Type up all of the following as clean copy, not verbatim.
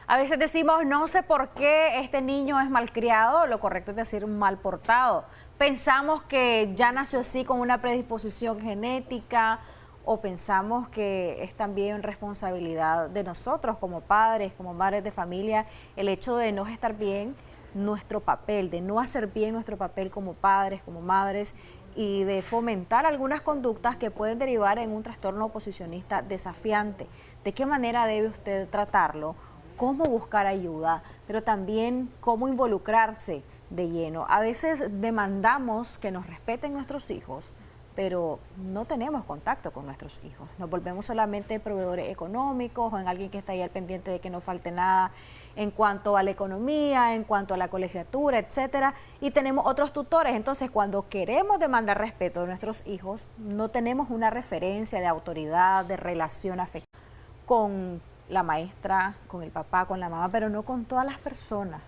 A veces decimos, no sé por qué este niño es malcriado, lo correcto es decir mal portado. Pensamos que ya nació así con una predisposición genética o pensamos que es también responsabilidad de nosotros como padres, como madres de familia, el hecho de no estar bien nuestro papel, de no hacer bien nuestro papel como padres, como madres y de fomentar algunas conductas que pueden derivar en un trastorno oposicionista desafiante. ¿De qué manera debe usted tratarlo? ¿Cómo buscar ayuda? Pero también cómo involucrarse de lleno. A veces demandamos que nos respeten nuestros hijos, pero no tenemos contacto con nuestros hijos. Nos volvemos solamente proveedores económicos o en alguien que está ahí al pendiente de que no falte nada en cuanto a la economía, en cuanto a la colegiatura, etcétera. Y tenemos otros tutores. Entonces, cuando queremos demandar respeto de nuestros hijos, no tenemos una referencia de autoridad, de relación afectiva con la maestra, con el papá, con la mamá, pero no con todas las personas.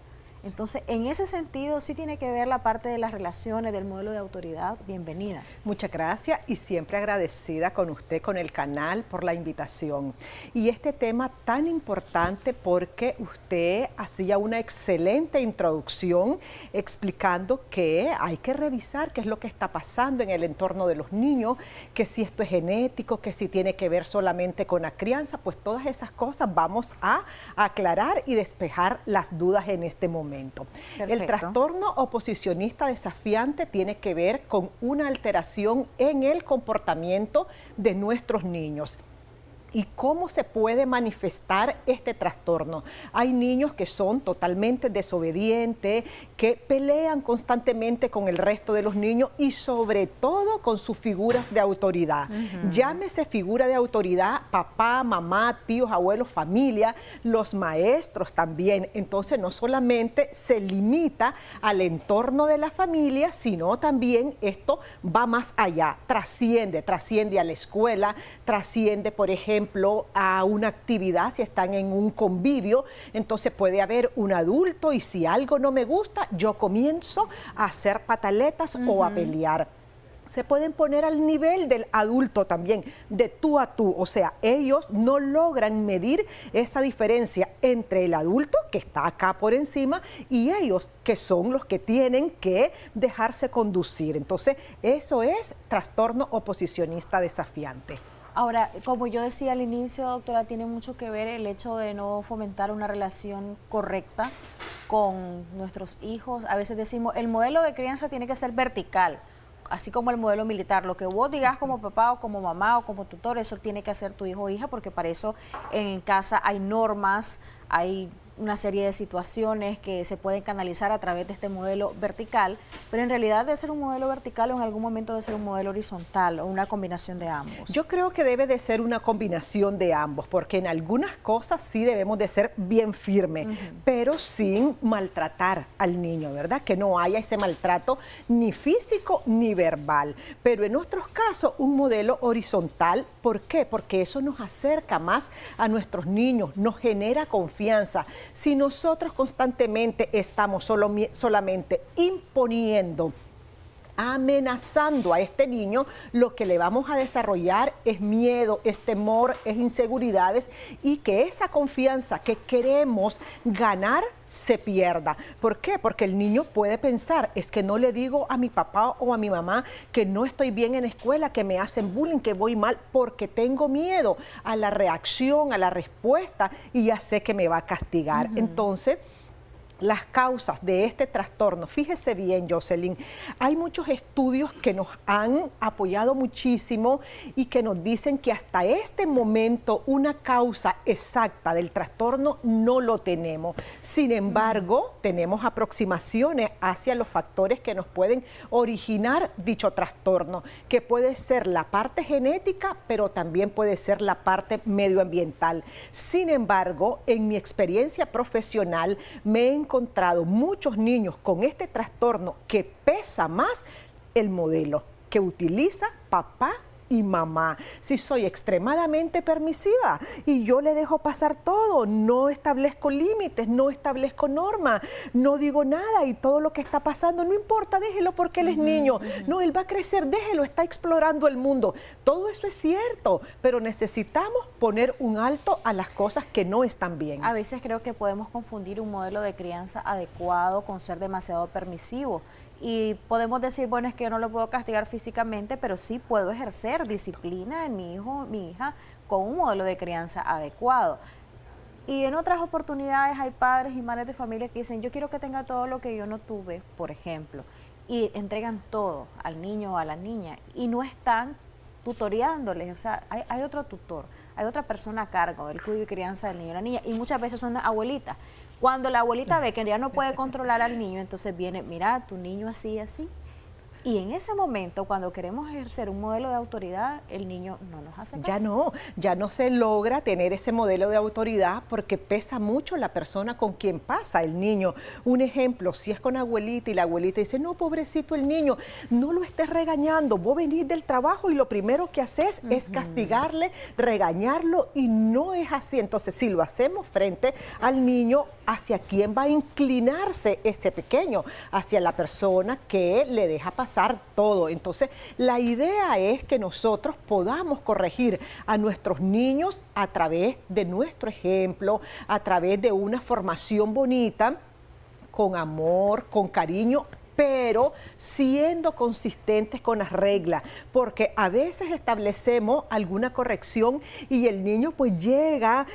Entonces, en ese sentido, sí tiene que ver la parte de las relaciones, del modelo de autoridad. Bienvenida. Muchas gracias y siempre agradecida con usted, con el canal, por la invitación. Y este tema tan importante porque usted hacía una excelente introducción explicando que hay que revisar qué es lo que está pasando en el entorno de los niños, que si esto es genético, que si tiene que ver solamente con la crianza, pues todas esas cosas vamos a aclarar y despejar las dudas en este momento. Perfecto. El trastorno oposicionista desafiante tiene que ver con una alteración en el comportamiento de nuestros niños. ¿Y cómo se puede manifestar este trastorno? Hay niños que son totalmente desobedientes, que pelean constantemente con el resto de los niños y sobre todo con sus figuras de autoridad. Llámese figura de autoridad, papá, mamá, tíos, abuelos, familia, los maestros también. Entonces no solamente se limita al entorno de la familia, sino también esto va más allá, trasciende a la escuela, trasciende, por ejemplo, a una actividad, si están en un convivio, entonces puede haber un adulto y si algo no me gusta, yo comienzo a hacer pataletas o a pelear. Se pueden poner al nivel del adulto también, de tú a tú, o sea, ellos no logran medir esa diferencia entre el adulto que está acá por encima y ellos que son los que tienen que dejarse conducir. Entonces, eso es trastorno oposicionista desafiante. Ahora, como yo decía al inicio, doctora, tiene mucho que ver el hecho de no fomentar una relación correcta con nuestros hijos. A veces decimos, el modelo de crianza tiene que ser vertical, así como el modelo militar. Lo que vos digas como papá o como mamá o como tutor, eso tiene que hacer tu hijo o hija, porque para eso en casa hay normas, hay una serie de situaciones que se pueden canalizar a través de este modelo vertical, pero en realidad debe ser un modelo vertical o en algún momento debe ser un modelo horizontal o una combinación de ambos. Yo creo que debe de ser una combinación de ambos, porque en algunas cosas sí debemos de ser bien firmes, pero sin maltratar al niño, ¿verdad? Que no haya ese maltrato ni físico ni verbal. Pero en otros casos, un modelo horizontal, ¿por qué? Porque eso nos acerca más a nuestros niños, nos genera confianza. Si nosotros constantemente estamos solamente imponiendo, amenazando a este niño, lo que le vamos a desarrollar es miedo, es temor, es inseguridades y que esa confianza que queremos ganar se pierda. ¿Por qué? Porque el niño puede pensar, es que no le digo a mi papá o a mi mamá que no estoy bien en la escuela, que me hacen bullying, que voy mal, porque tengo miedo a la reacción, a la respuesta y ya sé que me va a castigar. Entonces, las causas de este trastorno, fíjese bien, Jocelyn, hay muchos estudios que nos han apoyado muchísimo y que nos dicen que hasta este momento una causa exacta del trastorno no lo tenemos. Sin embargo, tenemos aproximaciones hacia los factores que nos pueden originar dicho trastorno, que puede ser la parte genética, pero también puede ser la parte medioambiental. Sin embargo, en mi experiencia profesional me he encontrado muchos niños con este trastorno que pesa más el modelo que utiliza papá y mamá. Si soy extremadamente permisiva y yo le dejo pasar todo, no establezco límites, no establezco normas, no digo nada y todo lo que está pasando, no importa, déjelo porque él es niño. No, él va a crecer, déjelo, está explorando el mundo. Todo eso es cierto, pero necesitamos poner un alto a las cosas que no están bien. A veces creo que podemos confundir un modelo de crianza adecuado con ser demasiado permisivo. Y podemos decir, bueno, es que yo no lo puedo castigar físicamente, pero sí puedo ejercer disciplina en mi hijo, mi hija, con un modelo de crianza adecuado. Y en otras oportunidades hay padres y madres de familia que dicen, yo quiero que tenga todo lo que yo no tuve, por ejemplo, y entregan todo al niño o a la niña y no están tutoreándoles, o sea, hay otro tutor, hay otra persona a cargo del cuidado y crianza del niño o la niña, y muchas veces son las abuelitas. Cuando la abuelita ve que ya no puede controlar al niño, entonces viene, mira, tu niño así, así. Y en ese momento, cuando queremos ejercer un modelo de autoridad, el niño no nos hace caso. Ya no se logra tener ese modelo de autoridad porque pesa mucho la persona con quien pasa el niño. Un ejemplo, si es con abuelita y la abuelita dice, no, pobrecito el niño, no lo estés regañando, vos venís del trabajo y lo primero que haces es castigarle, regañarlo y no es así. Entonces, si lo hacemos frente al niño, ¿hacia quién va a inclinarse este pequeño? Hacia la persona que le deja pasar todo. Entonces, la idea es que nosotros podamos corregir a nuestros niños a través de nuestro ejemplo, a través de una formación bonita, con amor, con cariño, pero siendo consistentes con las reglas, porque a veces establecemos alguna corrección y el niño pues llega,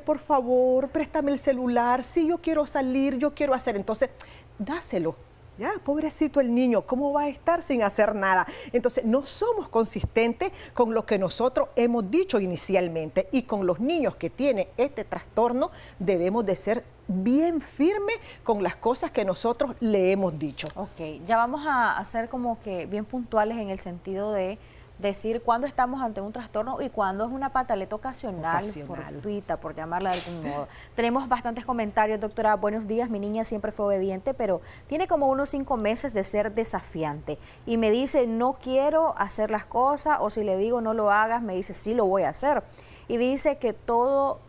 por favor, préstame el celular, si yo quiero salir, yo quiero hacer, entonces, dáselo. Ya, pobrecito el niño, ¿cómo va a estar sin hacer nada? Entonces, no somos consistentes con lo que nosotros hemos dicho inicialmente y con los niños que tienen este trastorno debemos de ser bien firmes con las cosas que nosotros le hemos dicho. Ok, ya vamos a ser como que bien puntuales en el sentido de decir cuándo estamos ante un trastorno y cuándo es una pataleta ocasional, fortuita, por llamarla de algún modo. Tenemos bastantes comentarios, doctora. Buenos días, mi niña siempre fue obediente, pero tiene como unos 5 meses de ser desafiante. Y me dice, no quiero hacer las cosas, o si le digo no lo hagas, me dice, sí lo voy a hacer. Y dice que todo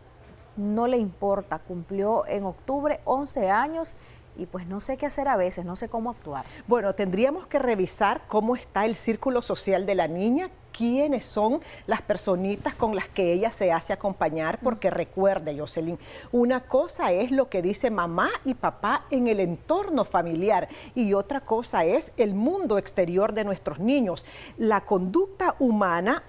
no le importa. Cumplió en octubre 11 años y pues no sé qué hacer a veces, no sé cómo actuar. Bueno, tendríamos que revisar cómo está el círculo social de la niña, quiénes son las personitas con las que ella se hace acompañar, porque recuerde, Jocelyn, una cosa es lo que dice mamá y papá en el entorno familiar y otra cosa es el mundo exterior de nuestros niños. La conducta humana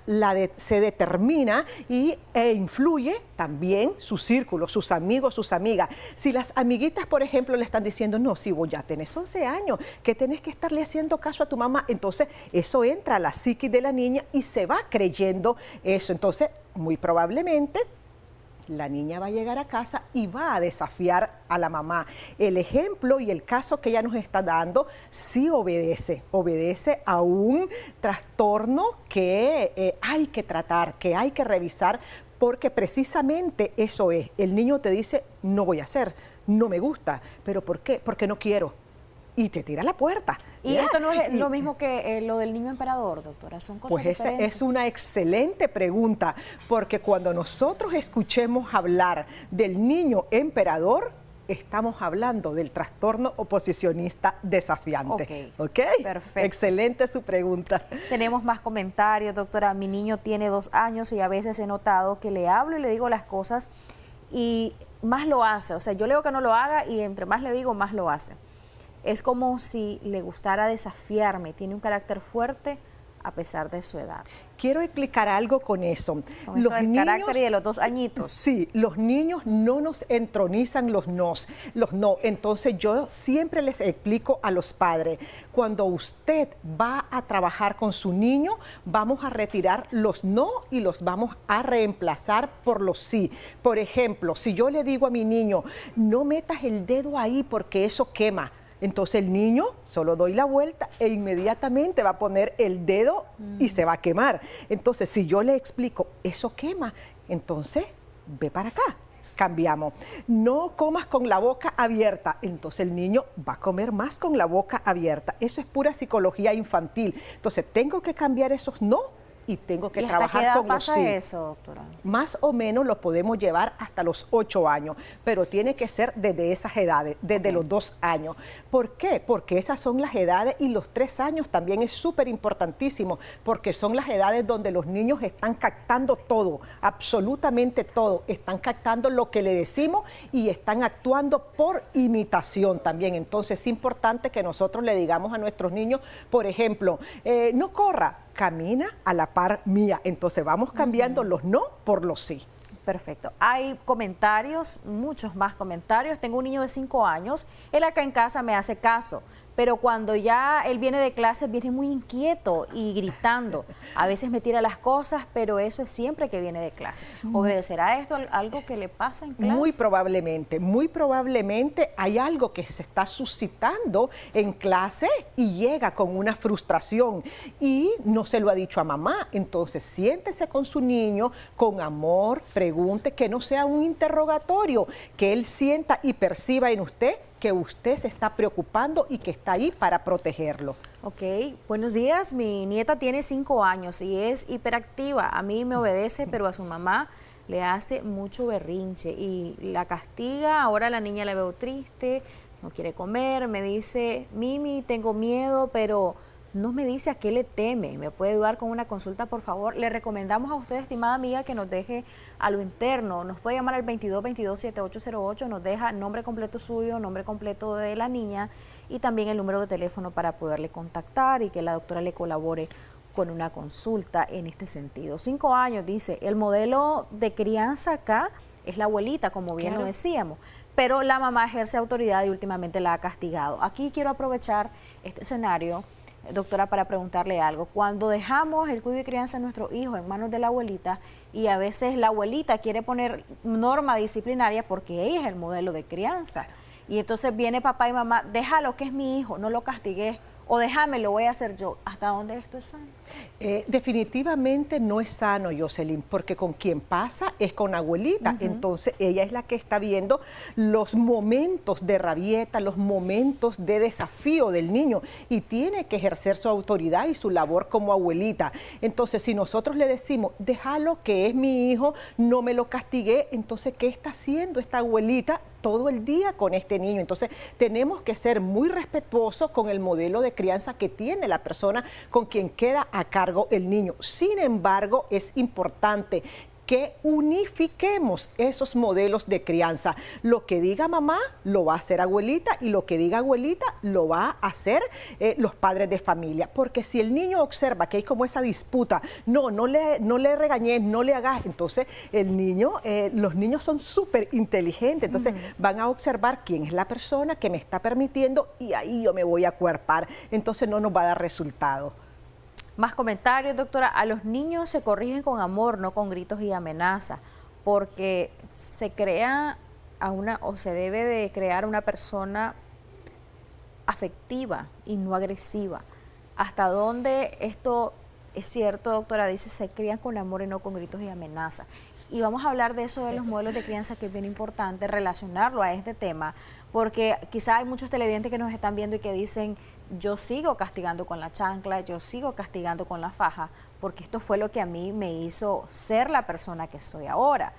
se determina e influye también su círculo, sus amigos, sus amigas. Si las amiguitas, por ejemplo, le están diciendo, no, si vos ya tenés 11 años, que tenés que estarle haciendo caso a tu mamá, entonces eso entra a la psiquis de la niña y se va creyendo eso. Entonces, muy probablemente, la niña va a llegar a casa y va a desafiar a la mamá. El ejemplo y el caso que ella nos está dando sí obedece a un trastorno que hay que tratar, que hay que revisar, porque precisamente eso es. El niño te dice, no voy a hacer, no me gusta, ¿pero por qué? Porque no quiero. Y te tira a la puerta. Y esto no es lo mismo que lo del niño emperador, doctora, son cosas diferentes. Pues esa es una excelente pregunta, porque cuando nosotros escuchemos hablar del niño emperador, estamos hablando del trastorno oposicionista desafiante. ¿Ok? Perfecto. Excelente su pregunta. Tenemos más comentarios, doctora. Mi niño tiene 2 años y a veces he notado que le hablo y le digo las cosas y más lo hace. O sea, yo le digo que no lo haga y entre más le digo, más lo hace. Es como si le gustara desafiarme, tiene un carácter fuerte a pesar de su edad. Quiero explicar algo con eso. Con esto del carácter y de los 2 añitos. Sí, los niños no nos entronizan los no. Entonces yo siempre les explico a los padres, cuando usted va a trabajar con su niño, vamos a retirar los no y los vamos a reemplazar por los sí. Por ejemplo, si yo le digo a mi niño, no metas el dedo ahí porque eso quema. Entonces el niño solo doy la vuelta e inmediatamente va a poner el dedo y se va a quemar. Entonces si yo le explico, eso quema, entonces ve para acá, cambiamos. No comas con la boca abierta, entonces el niño va a comer más con la boca abierta. Eso es pura psicología infantil. Entonces tengo que cambiar esos no y tengo que ¿Y hasta trabajar qué edad con los pasa sí. eso, doctora? Más o menos lo podemos llevar hasta los 8 años, pero tiene que ser desde esas edades, desde los 2 años. ¿Por qué? Porque esas son las edades y los 3 años también es súper importantísimo, porque son las edades donde los niños están captando todo, absolutamente todo, están captando lo que le decimos y están actuando por imitación también. Entonces es importante que nosotros le digamos a nuestros niños, por ejemplo, no corra, camina a la par mía. Entonces vamos cambiando los no por los sí. Perfecto. Hay comentarios, muchos más comentarios. Tengo un niño de 5 años, él acá en casa me hace caso, pero cuando ya él viene de clase viene muy inquieto y gritando. A veces me tira las cosas, pero eso es siempre que viene de clase. ¿Obedecerá esto algo que le pasa en clase? Muy probablemente hay algo que se está suscitando en clase y llega con una frustración y no se lo ha dicho a mamá. Entonces siéntese con su niño con amor, pregunte, que no sea un interrogatorio, que él sienta y perciba en usted que usted se está preocupando y que está ahí para protegerlo. Ok, buenos días. Mi nieta tiene 5 años y es hiperactiva. A mí me obedece, pero a su mamá le hace mucho berrinche y la castiga. Ahora la niña la veo triste, no quiere comer, me dice, Mimi, tengo miedo, pero no me dice a qué le teme. ¿Me puede ayudar con una consulta, por favor? Le recomendamos a usted, estimada amiga, que nos deje a lo interno. Nos puede llamar al 2222-7808, nos deja nombre completo suyo, nombre completo de la niña y también el número de teléfono para poderle contactar y que la doctora le colabore con una consulta en este sentido. 5 años, dice, el modelo de crianza acá es la abuelita, como bien lo decíamos, pero la mamá ejerce autoridad y últimamente la ha castigado. Aquí quiero aprovechar este escenario, doctora, para preguntarle algo. Cuando dejamos el cuidado y crianza de nuestros hijos en manos de la abuelita y a veces la abuelita quiere poner norma disciplinaria porque ella es el modelo de crianza y entonces viene papá y mamá, déjalo que es mi hijo, no lo castigué, o déjame, lo voy a hacer yo. ¿Hasta dónde esto es sano? Definitivamente no es sano, Jocelyn, porque con quien pasa es con abuelita. Entonces ella es la que está viendo los momentos de rabieta, los momentos de desafío del niño y tiene que ejercer su autoridad y su labor como abuelita. Entonces si nosotros le decimos, déjalo que es mi hijo, no me lo castigué, entonces ¿qué está haciendo esta abuelita todo el día con este niño? Entonces tenemos que ser muy respetuosos con el modelo de crianza que tiene la persona con quien queda a cargo el niño. Sin embargo, es importante que unifiquemos esos modelos de crianza. Lo que diga mamá lo va a hacer abuelita y lo que diga abuelita lo va a hacer los padres de familia. Porque si el niño observa que hay como esa disputa, no le regañé, no le hagas, entonces el niño, los niños son súper inteligentes, entonces van a observar quién es la persona que me está permitiendo y ahí yo me voy a acuerpar. Entonces no nos va a dar resultado. Más comentarios, doctora. A los niños se corrigen con amor, no con gritos y amenazas, porque se crea se debe de crear una persona afectiva y no agresiva. ¿Hasta dónde esto es cierto, doctora? Dice, se crían con amor y no con gritos y amenazas. Y vamos a hablar de eso, de los modelos de crianza, que es bien importante relacionarlo a este tema, porque quizá hay muchos televidentes que nos están viendo y que dicen, yo sigo castigando con la chancla, yo sigo castigando con la faja, porque esto fue lo que a mí me hizo ser la persona que soy ahora.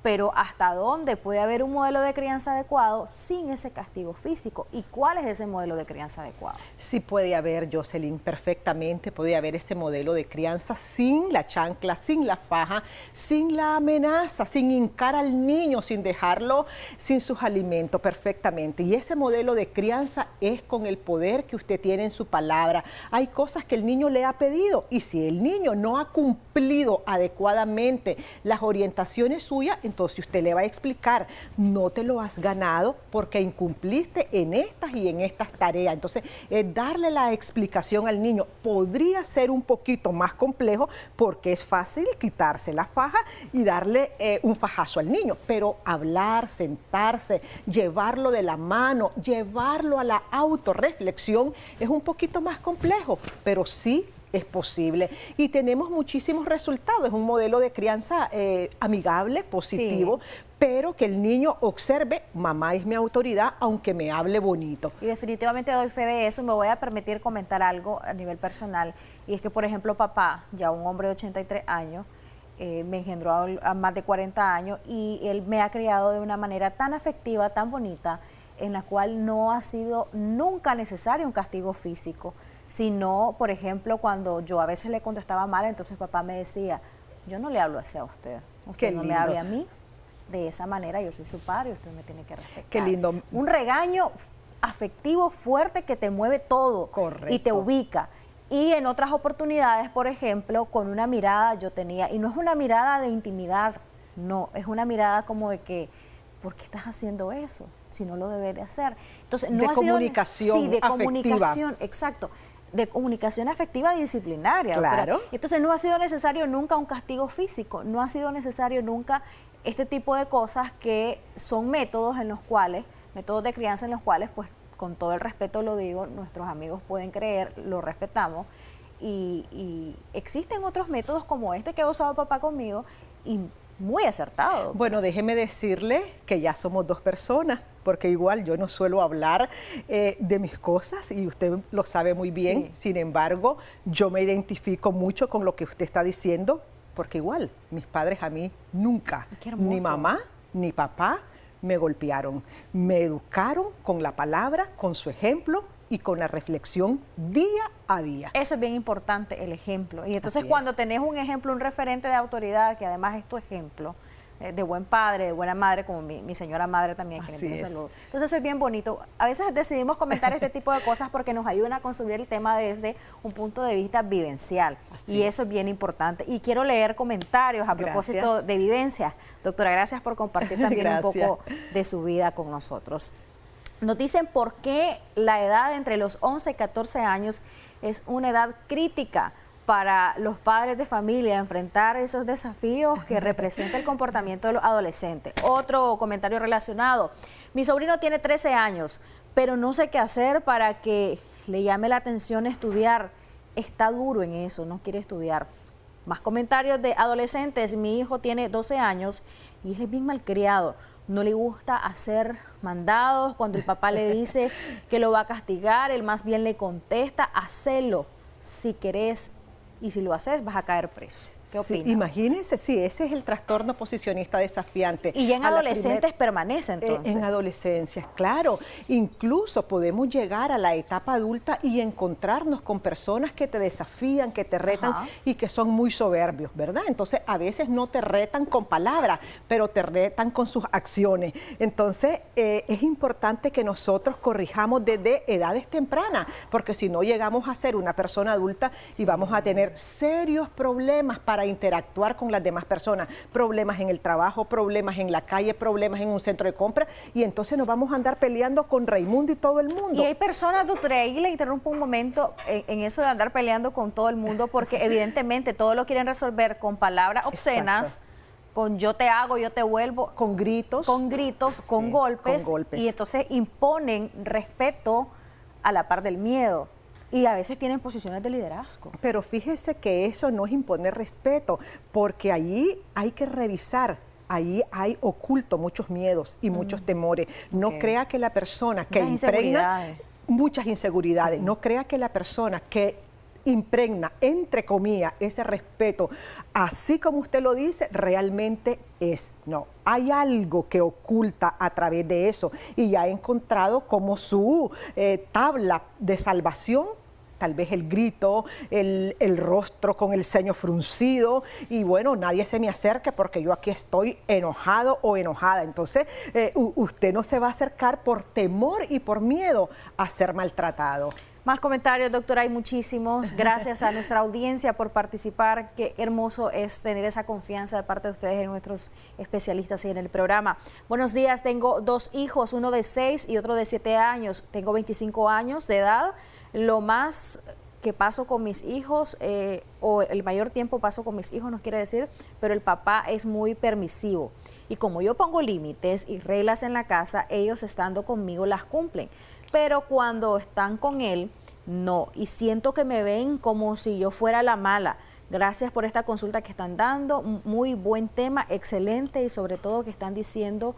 Pero ¿hasta dónde puede haber un modelo de crianza adecuado sin ese castigo físico? ¿Y cuál es ese modelo de crianza adecuado? Sí puede haber, Jocelyn, perfectamente puede haber ese modelo de crianza sin la chancla, sin la faja, sin la amenaza, sin hincar al niño, sin dejarlo sin sus alimentos, perfectamente. Y ese modelo de crianza es con el poder que usted tiene en su palabra. Hay cosas que el niño le ha pedido y si el niño no ha cumplido adecuadamente las orientaciones suyas, entonces usted le va a explicar, no te lo has ganado porque incumpliste en estas y en estas tareas. Entonces, darle la explicación al niño podría ser un poquito más complejo porque es fácil quitarse la faja y darle un fajazo al niño, pero hablar, sentarse, llevarlo de la mano, llevarlo a la autorreflexión es un poquito más complejo, pero sí es posible y tenemos muchísimos resultados. Es un modelo de crianza amigable, positivo, pero que el niño observe, mamá es mi autoridad, aunque me hable bonito. Y definitivamente doy fe de eso. Me voy a permitir comentar algo a nivel personal, y es que, por ejemplo, papá, ya un hombre de 83 años, me engendró a más de 40 años, y él me ha criado de una manera tan afectiva, tan bonita, en la cual no ha sido nunca necesario un castigo físico, sino, por ejemplo, cuando yo a veces le contestaba mal, entonces papá me decía, yo no le hablo así a usted, usted no me hable a mí de esa manera, yo soy su padre y usted me tiene que respetar. Qué lindo. Un regaño afectivo fuerte que te mueve todo. Correcto. Y te ubica. Y en otras oportunidades, por ejemplo, con una mirada yo tenía, y no es una mirada de intimidar, no, es una mirada como de que, ¿por qué estás haciendo eso? Si no lo debes de hacer. Entonces, no de ha comunicación sido, sí, de afectiva. Comunicación, exacto, de comunicación afectiva y disciplinaria. Claro. Doctora. Entonces, no ha sido necesario nunca un castigo físico, no ha sido necesario nunca este tipo de cosas que son métodos en los cuales, métodos de crianza en los cuales, pues, con todo el respeto lo digo, nuestros amigos pueden creer, lo respetamos, y existen otros métodos como este que ha usado papá conmigo, y muy acertado. Bueno, déjeme decirle que ya somos dos personas, porque igual yo no suelo hablar de mis cosas y usted lo sabe muy bien. Sí. Sin embargo, yo me identifico mucho con lo que usted está diciendo, porque igual mis padres a mí nunca, Qué hermoso. ni mamá ni papá me golpearon. Me educaron con la palabra, con su ejemplo y con la reflexión día a día. Eso es bien importante, el ejemplo. Y entonces Así cuando es. tenés un ejemplo, un referente de autoridad, que además es tu ejemplo, de buen padre, de buena madre, como mi señora madre también, que le Así envío un es. saludo. Entonces eso es bien bonito. A veces decidimos comentar este tipo de cosas porque nos ayudan a construir el tema desde un punto de vista vivencial. Así Y es. eso es bien importante. Y quiero leer comentarios a propósito Gracias. de vivencias. Doctora, gracias por compartir también un Gracias. poco de su vida con nosotros. Nos dicen por qué la edad entre los 11 y 14 años es una edad crítica para los padres de familia, enfrentar esos desafíos que representa el comportamiento de los adolescentes. Otro comentario relacionado. Mi sobrino tiene 13 años, pero no sé qué hacer para que le llame la atención estudiar. Está duro en eso, no quiere estudiar. Más comentarios de adolescentes. Mi hijo tiene 12 años y él es bien malcriado. No le gusta hacer mandados. Cuando el papá le dice que lo va a castigar, él más bien le contesta, hacelo si querés, y si lo haces vas a caer preso. ¿Qué Sí, opina? imagínense, sí, ese es el trastorno posicionista desafiante. Y ya en A la adolescentes permanece entonces. En adolescencia, claro. Incluso podemos llegar a la etapa adulta y encontrarnos con personas que te desafían, que te retan Ajá. y que son muy soberbios, ¿verdad? Entonces, a veces no te retan con palabras, pero te retan con sus acciones. Entonces, es importante que nosotros corrijamos desde edades tempranas, porque si no llegamos a ser una persona adulta y vamos a tener serios problemas para interactuar con las demás personas, problemas en el trabajo, problemas en la calle, problemas en un centro de compra, y entonces nos vamos a andar peleando con Raimundo y todo el mundo. Y hay personas, doctora, ahí le interrumpo un momento en eso de andar peleando con todo el mundo, porque evidentemente todo lo quieren resolver con palabras obscenas, Exacto. con yo te hago, yo te vuelvo, Con gritos. con gritos, Sí, con golpes, con golpes. y entonces imponen respeto a la par del miedo. Y a veces tienen posiciones de liderazgo. Pero fíjese que eso no es imponer respeto, porque allí hay que revisar. Ahí hay oculto muchos miedos y muchos temores. No Ok. crea que la persona que Muchas impregna inseguridades. muchas inseguridades. Sí. No crea que la persona que impregna, entre comillas, ese respeto, así como usted lo dice, realmente es. No, hay algo que oculta a través de eso y ya he encontrado como su tabla de salvación. Tal vez el grito, el rostro con el ceño fruncido y bueno, nadie se me acerque porque yo aquí estoy enojado o enojada. Entonces, usted no se va a acercar por temor y por miedo a ser maltratado. Más comentarios, doctora, hay muchísimos. Gracias a nuestra audiencia por participar. Qué hermoso es tener esa confianza de parte de ustedes en nuestros especialistas y en el programa. Buenos días, tengo 2 hijos, uno de 6 y otro de 7 años. Tengo 25 años de edad. Lo más que paso con mis hijos, o el mayor tiempo paso con mis hijos, no quiere decir, pero el papá es muy permisivo. Y como yo pongo límites y reglas en la casa, ellos estando conmigo las cumplen. Pero cuando están con él, no. Y siento que me ven como si yo fuera la mala, Gracias por esta consulta que están dando, muy buen tema, excelente, y sobre todo que están diciendo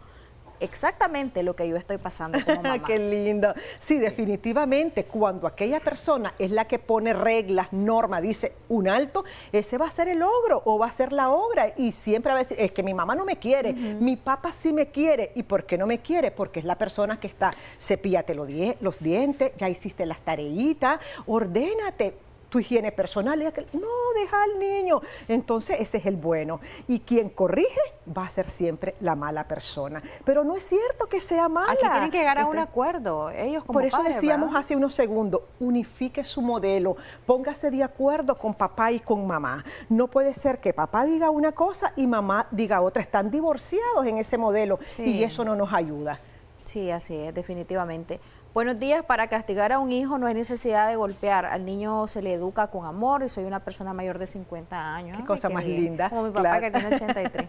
exactamente lo que yo estoy pasando como mamá. Qué lindo. Sí, definitivamente, cuando aquella persona es la que pone reglas, normas, dice un alto, ese va a ser el logro o va a ser la obra. Y siempre va a decir, es que mi mamá no me quiere, mi papá sí me quiere. ¿Y por qué no me quiere? Porque es la persona que está, cepíllate los dientes, ya hiciste las tareitas, ordénate. Tu higiene personal, no, deja al niño. Entonces ese es el bueno. Y quien corrige va a ser siempre la mala persona. Pero no es cierto que sea mala. Aquí tienen que llegar a un acuerdo, ellos como Por eso padres, decíamos ¿verdad? hace unos segundos, unifique su modelo, póngase de acuerdo con papá y con mamá. No puede ser que papá diga una cosa y mamá diga otra. Están divorciados en ese modelo y eso no nos ayuda. Sí, así es, definitivamente. Buenos días. Para castigar a un hijo no hay necesidad de golpear. Al niño se le educa con amor y soy una persona mayor de 50 años. Qué cosa más linda. Como mi papá, que tiene 83.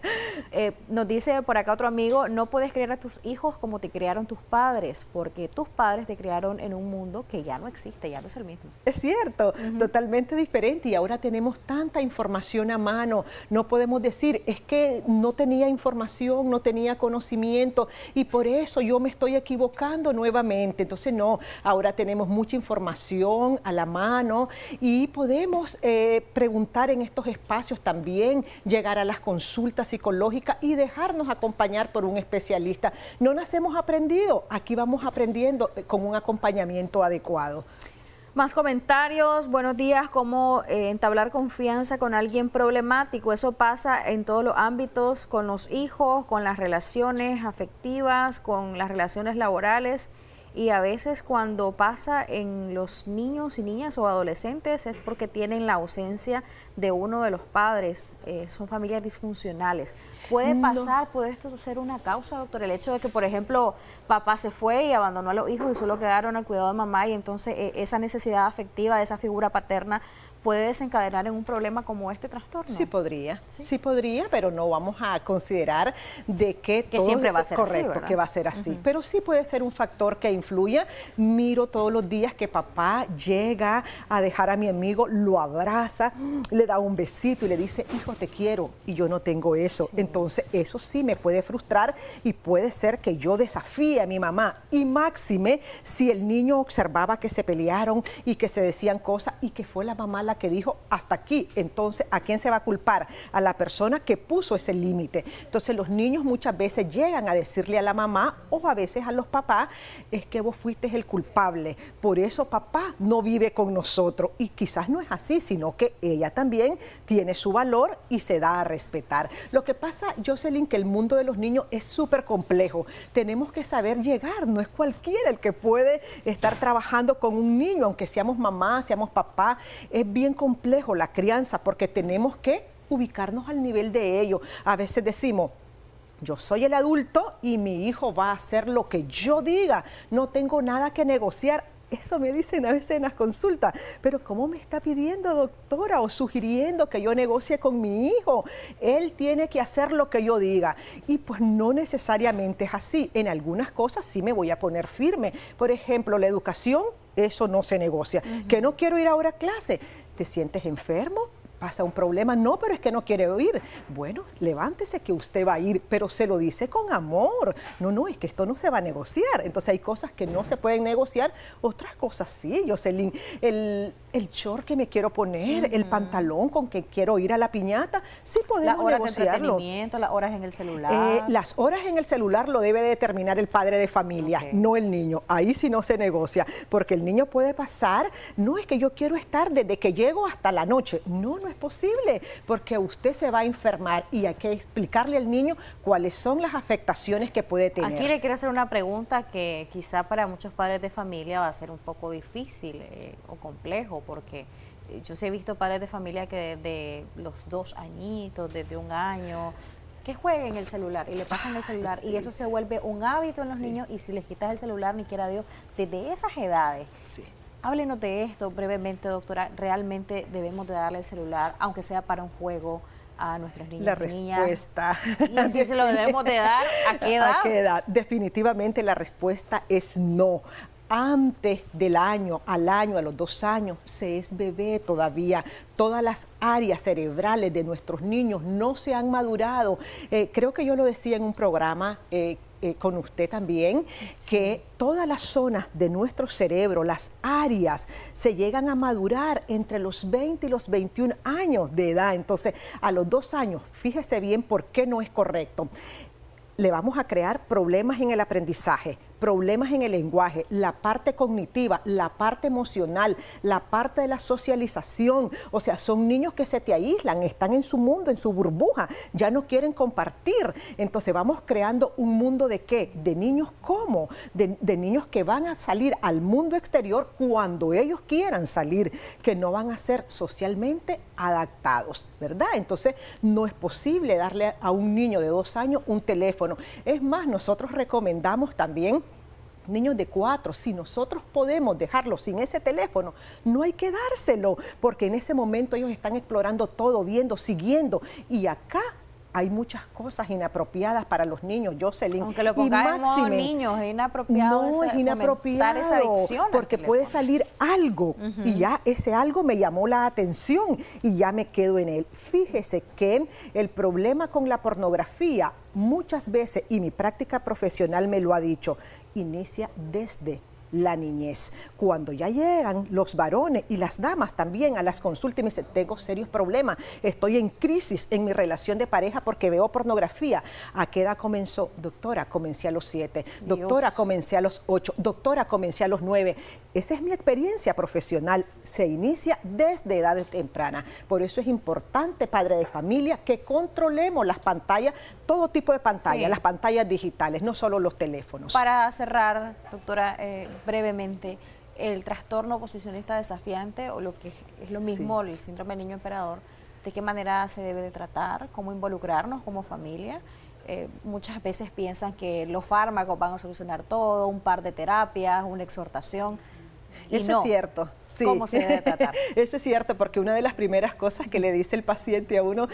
Nos dice por acá otro amigo, no puedes criar a tus hijos como te criaron tus padres, porque tus padres te criaron en un mundo que ya no existe, ya no es el mismo. Es cierto, totalmente diferente, y ahora tenemos tanta información a mano. No podemos decir, es que no tenía información, no tenía conocimiento y por eso yo me estoy equivocando nuevamente. Entonces no, ahora tenemos mucha información a la mano y podemos preguntar en estos espacios también, llegar a las consultas psicológicas y dejarnos acompañar por un especialista. No nacemos aprendidos, aquí vamos aprendiendo con un acompañamiento adecuado. Más comentarios. Buenos días. ¿Cómo entablar confianza con alguien problemático? Eso pasa en todos los ámbitos, con los hijos, con las relaciones afectivas, con las relaciones laborales. Y a veces cuando pasa en los niños y niñas o adolescentes es porque tienen la ausencia de uno de los padres, son familias disfuncionales. ¿Puede pasar, puede esto ser una causa, doctor? El hecho de que, por ejemplo, papá se fue y abandonó a los hijos y solo quedaron al cuidado de mamá, y entonces esa necesidad afectiva de esa figura paterna puede desencadenar en un problema como este trastorno. Sí podría, sí podría, pero no vamos a considerar de que todo siempre va a ser correcto, así, que va a ser así. Pero sí puede ser un factor que influya. Miro todos los días que papá llega a dejar a mi amigo, lo abraza, le da un besito y le dice, hijo, te quiero, y yo no tengo eso. Sí. Entonces eso sí me puede frustrar y puede ser que yo desafíe a mi mamá. Y máxime si el niño observaba que se pelearon y que se decían cosas y que fue la mamá la que dijo hasta aquí. Entonces, ¿a quién se va a culpar? A la persona que puso ese límite. Entonces, los niños muchas veces llegan a decirle a la mamá o a veces a los papás, es que vos fuiste el culpable, por eso papá no vive con nosotros. Y quizás no es así, sino que ella también tiene su valor y se da a respetar. Lo que pasa, Jocelyn, que el mundo de los niños es súper complejo. Tenemos que saber llegar, no es cualquiera el que puede estar trabajando con un niño, aunque seamos mamá, seamos papá, es bien complejo la crianza porque tenemos que ubicarnos al nivel de ellos. A veces decimos, yo soy el adulto y mi hijo va a hacer lo que yo diga, no tengo nada que negociar. Eso me dicen a veces en las consultas, pero ¿cómo me está pidiendo, doctora, o sugiriendo que yo negocie con mi hijo? Él tiene que hacer lo que yo diga. Y pues no necesariamente es así. En algunas cosas sí me voy a poner firme. Por ejemplo, la educación, eso no se negocia. Que no quiero ir ahora a clase. ¿Te sientes enfermo? ¿Pasa un problema? No, pero es que no quiere oír. Bueno, levántese que usted va a ir, pero se lo dice con amor. No, es que esto no se va a negociar. Entonces hay cosas que no se pueden negociar, otras cosas sí, Jocelyn. El short que me quiero poner, el pantalón con que quiero ir a la piñata, sí podemos negociarlo. Las horas de entretenimiento, las horas en el celular. Las horas en el celular lo debe determinar el padre de familia, no el niño. Ahí sí no se negocia, porque el niño puede pasar, no es que yo quiero estar desde que llego hasta la noche. No es posible, porque usted se va a enfermar y hay que explicarle al niño cuáles son las afectaciones que puede tener. Aquí le quiero hacer una pregunta que quizá para muchos padres de familia va a ser un poco difícil o complejo, porque yo sí he visto padres de familia que desde los 2 añitos, desde 1 año, que jueguen el celular y le pasan el celular y eso se vuelve un hábito en los niños, y si les quitas el celular, ni quiera Dios, desde esas edades. Háblenos de esto brevemente, doctora. ¿Realmente debemos de darle el celular, aunque sea para un juego, a nuestros niños y niñas? La respuesta. ¿Y si se lo debemos de dar, a qué edad? ¿A qué edad? Definitivamente la respuesta es no. antes del año, al año, a los 2 años, se es bebé todavía. Todas las áreas cerebrales de nuestros niños no se han madurado. Creo que yo lo decía en un programa con usted también, que todas las zonas de nuestro cerebro, las áreas, se llegan a madurar entre los 20 y los 21 años de edad. Entonces, a los 2 años, fíjese bien por qué no es correcto. Le vamos a crear problemas en el aprendizaje, problemas en el lenguaje, la parte cognitiva, la parte emocional, la parte de la socialización. O sea, son niños que se te aíslan, están en su mundo, en su burbuja, ya no quieren compartir. Entonces vamos creando un mundo ¿de qué? De niños ¿cómo? De niños que van a salir al mundo exterior cuando ellos quieran salir, que no van a ser socialmente adaptados, ¿verdad? Entonces no es posible darle a un niño de 2 años un teléfono. Es más, nosotros recomendamos también niños de 4, si nosotros podemos dejarlos sin ese teléfono, no hay que dárselo, porque en ese momento ellos están explorando todo, viendo, siguiendo, y acá hay muchas cosas inapropiadas para los niños, Jocelyn. Aunque lo pongan en modo niños, es inapropiado. No es inapropiado, esa adicción porque puede salir algo y ya ese algo me llamó la atención y ya me quedo en él. Fíjese que el problema con la pornografía muchas veces, y mi práctica profesional me lo ha dicho, inicia desde la niñez. Cuando ya llegan los varones y las damas también a las consultas y me dicen, tengo serios problemas, estoy en crisis en mi relación de pareja porque veo pornografía. ¿A qué edad comenzó? Doctora, comencé a los 7. Doctora, comencé a los 8. Doctora, comencé a los 9. Esa es mi experiencia profesional. Se inicia desde edad temprana. Por eso es importante, padre de familia, que controlemos las pantallas, todo tipo de pantallas, las pantallas digitales, no solo los teléfonos. Para cerrar, doctora, brevemente, el trastorno oposicionista desafiante, o lo que es lo mismo, el síndrome del niño emperador, ¿de qué manera se debe de tratar? ¿Cómo involucrarnos como familia? Muchas veces piensan que los fármacos van a solucionar todo, un par de terapias, una exhortación. Eso es cierto. Sí. ¿Cómo se debe tratar? Eso es cierto, porque una de las primeras cosas que le dice el paciente a uno,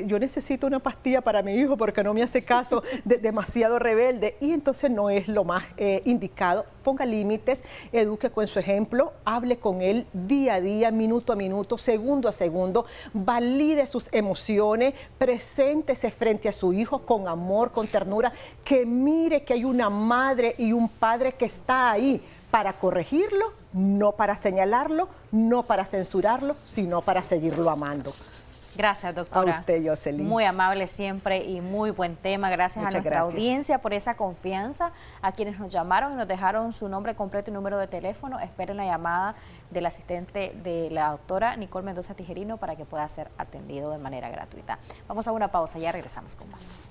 yo necesito una pastilla para mi hijo porque no me hace caso, demasiado rebelde, y entonces no es lo más indicado. Ponga límites, eduque con su ejemplo, hable con él día a día, minuto a minuto, segundo a segundo, valide sus emociones, preséntese frente a su hijo con amor, con ternura, que mire que hay una madre y un padre que está ahí para corregirlo, no para señalarlo, no para censurarlo, sino para seguirlo amando. Gracias, doctora. A usted, Jocelyn. Muy amable siempre y muy buen tema. Gracias a nuestra audiencia por esa confianza, a quienes nos llamaron y nos dejaron su nombre completo y número de teléfono. Esperen la llamada del asistente de la doctora Nicole Mendoza Tijerino para que pueda ser atendido de manera gratuita. Vamos a una pausa, ya regresamos con más.